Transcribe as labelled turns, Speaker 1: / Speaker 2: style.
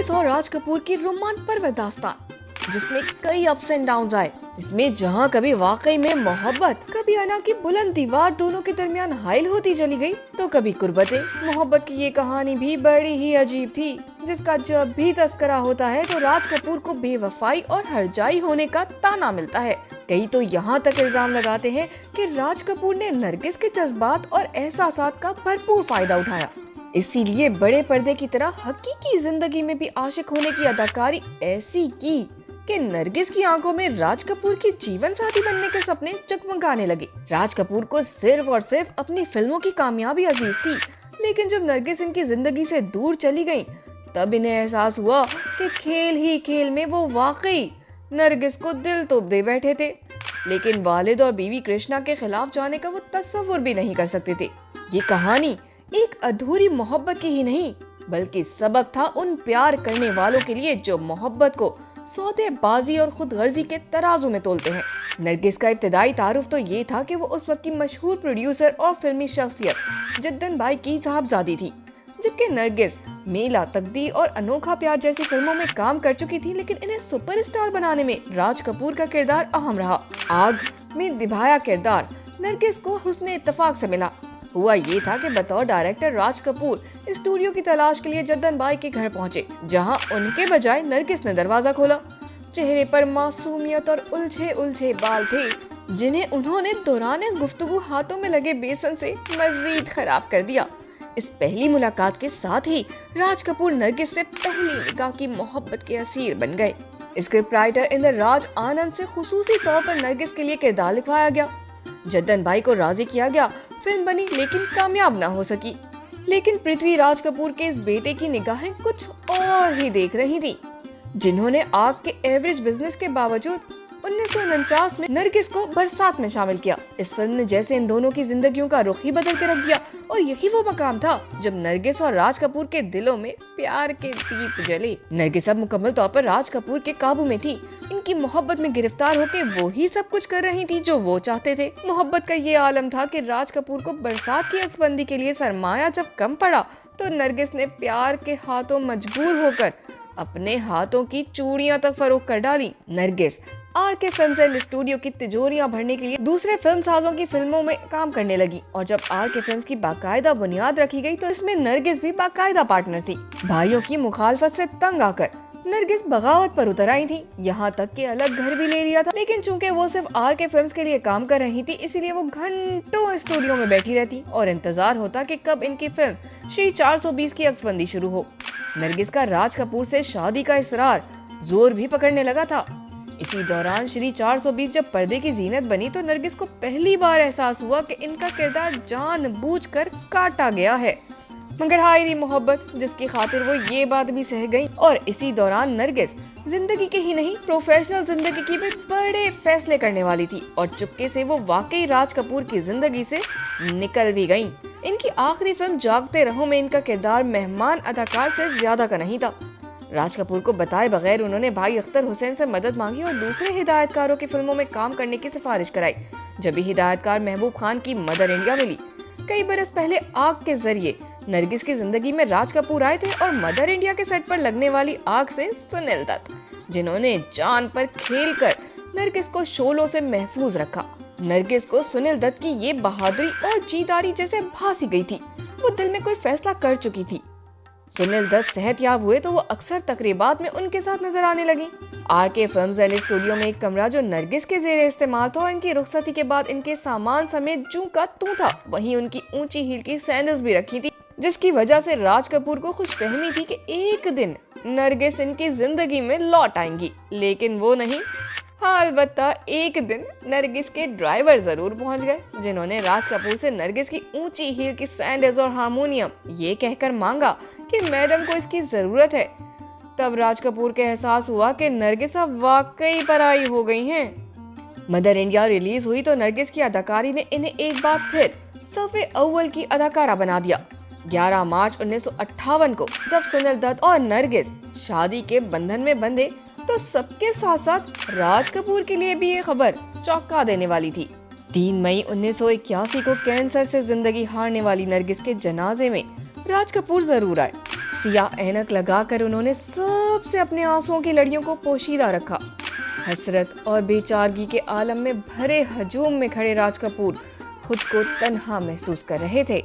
Speaker 1: नरगिस और राज कपूर की रोमांचपर दास्तान, जिसमें कई अप्स एंड डाउन्स आए। इसमें जहां कभी वाकई में मोहब्बत, कभी अना की बुलंद दीवार दोनों के दरमियान हाइल होती चली गई, तो कभी कुर्बते। मोहब्बत की ये कहानी भी बड़ी ही अजीब थी, जिसका जब भी तस्करा होता है तो राज कपूर को बेवफाई और हरजाई होने का ताना मिलता है। कई तो यहाँ तक इल्जाम लगाते हैं कि राज कपूर ने नरगिस के जज्बात और एहसासात का भरपूर फायदा उठाया, इसीलिए बड़े पर्दे की तरह हकीकी जिंदगी में भी आशिक होने की अदाकारी ऐसी की कि नरगिस की आंखों में राज कपूर की जीवन साथी बनने के सपने जगमगाने लगे। राज कपूर को सिर्फ और सिर्फ अपनी फिल्मों की कामयाबी अजीज थी, लेकिन जब नरगिस इनकी जिंदगी से दूर चली गई, तब इन्हें एहसास हुआ कि खेल ही खेल में वो वाकई नरगिस को दिल तो दे बैठे थे, लेकिन वालिद और बीवी कृष्णा के खिलाफ जाने का वो तस्वुर भी नहीं कर सकते थे। ये कहानी एक अधूरी मोहब्बत की ही नहीं, बल्कि सबक था उन प्यार करने वालों के लिए जो मोहब्बत को सौदेबाजी और खुदगर्जी के तराजू में तोलते हैं। नरगिस का इब्तिदाई तारुफ तो ये था कि वो उस वक्त की मशहूर प्रोड्यूसर और फिल्मी शख्सियत जद्दन बाई की साहबजादी थी, जबकि नरगिस मेला, तकदीर और अनोखा प्यार जैसी फिल्मों में काम कर चुकी थी, लेकिन इन्हें सुपरस्टार बनाने में राज कपूर का किरदार अहम रहा। आग में निभाया किरदार नरगिस को हुस्ने इत्तेफाक से मिला। हुआ ये था कि बतौर डायरेक्टर राज कपूर स्टूडियो की तलाश के लिए जद्दन बाई के घर पहुंचे, जहां उनके बजाय नरगिस ने दरवाजा खोला। चेहरे पर मासूमियत और उलझे उलझे बाल थे, जिन्हें उन्होंने दौरान गुफ्तगू हाथों में लगे बेसन से मजीद खराब कर दिया। इस पहली मुलाकात के साथ ही राज कपूर नरगिस से पहली निगाह की मोहब्बत के असीर बन गए। स्क्रिप्ट राइटर इंद्रराज आनंद से खुसूसी तौर पर नरगिस के लिए किरदार लिखवाया गया। जद्दन बाई को राजी किया गया। फिल्म बनी, लेकिन कामयाब ना हो सकी। लेकिन पृथ्वीराज कपूर के इस बेटे की निगाहें कुछ और ही देख रही थी, जिन्होंने आग के एवरेज बिजनेस के बावजूद 1949 में नरगिस को बरसात में शामिल किया। इस फिल्म ने जैसे इन दोनों की जिंदगियों का रुख ही बदल के रख दिया, और यही वो मकाम था जब नरगिस और राज कपूर के दिलों में प्यार के दीप जले। नरगिस अब मुकम्मल तौर पर राज कपूर के काबू में थी। इनकी मोहब्बत में गिरफ्तार होकर वो ही सब कुछ कर रही थी जो वो चाहते थे। मोहब्बत का ये आलम था कि राज कपूर को बरसात की अक्सबंदी के लिए सरमाया जब कम पड़ा, तो नरगिस ने प्यार के हाथों मजबूर होकर अपने हाथों की चूड़ियां तक फरोख्त कर डाली। Nargis R K. Films and studio की तिजोरियां भरने के लिए दूसरे फिल्म साजों की फिल्मों में काम करने लगी, और जब आर.के. फिल्म्स की बाकायदा बुनियाद रखी गई, तो इसमें नरगिस भी बाकायदा पार्टनर थी। भाइयों की मुखालफत से तंग आकर नरगिस बगावत पर उतर आई थी, यहाँ तक कि अलग घर भी ले लिया था। लेकिन चूंकि वो सिर्फ आर.के. फिल्म्स के लिए काम कर रही थी, इसीलिए वो घंटों स्टूडियो में बैठी रहती और इंतजार होता कि कब इनकी फिल्म श्री 420 की अक्सबंदी शुरू हो। नरगिस का राज कपूर से शादी का इसरार जोर भी पकड़ने लगा था। इसी दौरान श्री 420 जब पर्दे की जीनत बनी, तो नरगिस को पहली बार एहसास हुआ कि इनका किरदार जानबूझकर काटा गया है, मगर हाय री मोहब्बत जिसकी खातिर वो ये बात भी सह गई। और इसी दौरान नरगिस जिंदगी के ही नहीं, प्रोफेशनल जिंदगी की भी बड़े फैसले करने वाली थी, और चुपके से वो वाकई राज कपूर की जिंदगी से निकल भी गयी। इनकी आखिरी फिल्म जागते रहो में इनका किरदार मेहमान अदाकार से ज्यादा का नहीं था। राज कपूर को बताए बगैर उन्होंने भाई अख्तर हुसैन से मदद मांगी और दूसरे हिदायतकारों की फिल्मों में काम करने की सिफारिश कराई। जब भी हिदायतकार महबूब खान की मदर इंडिया मिली, कई बरस पहले आग के जरिए नरगिस की जिंदगी में राज कपूर आए थे, और मदर इंडिया के सेट पर लगने वाली आग से सुनील दत्त, जिन्होंने जान पर खेलकर नरगिस को शोलों से महफूज रखा। नरगिस को सुनील दत्त की ये बहादुरी और जीदारी जैसे भासी गई थी। वो दिल में कोई फैसला कर चुकी थी। सुनील दत्त सेहतयाब हुए तो वो अक्सर तकरीबात में उनके साथ नजर आने लगी। आर.के. फिल्म्स एंड स्टूडियो में एक कमरा जो नरगिस के जेरे इस्तेमाल था, और इनकी रुखसती के बाद इनके सामान समेत जूं का तू था। वहीं उनकी ऊंची हील की सैंडल्स भी रखी थी, जिसकी वजह से राज कपूर को खुशफहमी थी कि एक दिन नरगिस इनकी जिंदगी में लौट आएंगी। लेकिन वो नहीं। हाँ, अलबत्ता एक दिन नरगिस के ड्राइवर जरूर पहुंच गए, जिन्होंने राज कपूर से नरगिस की ऊंची हील की सैंडल्स और हारमोनियम ये कहकर मांगा कि मैडम को इसकी जरूरत है। तब राज कपूर के एहसास हुआ कि नरगिस अब वाकई पराई हो गई हैं। मदर इंडिया रिलीज हुई तो नरगिस की अदाकारी ने इन्हें एक बार फिर सफ़े अव्वल की अदाकारा बना दिया। 11 मार्च 1958 को जब सुनील दत्त और नरगिस शादी के बंधन में बंधे, तो सबके साथ साथ राज कपूर के लिए भी ये खबर चौंका देने वाली थी। 3 मई 1981 को कैंसर से जिंदगी हारने वाली नरगिस के जनाजे में राज कपूर जरूर आए। सियाह ऐनक लगाकर उन्होंने सबसे अपने आंसुओं की लड़ियों को पोशीदा रखा। हसरत और बेचारगी के आलम में भरे हजूम में खड़े राज कपूर खुद को तन्हा महसूस कर रहे थे।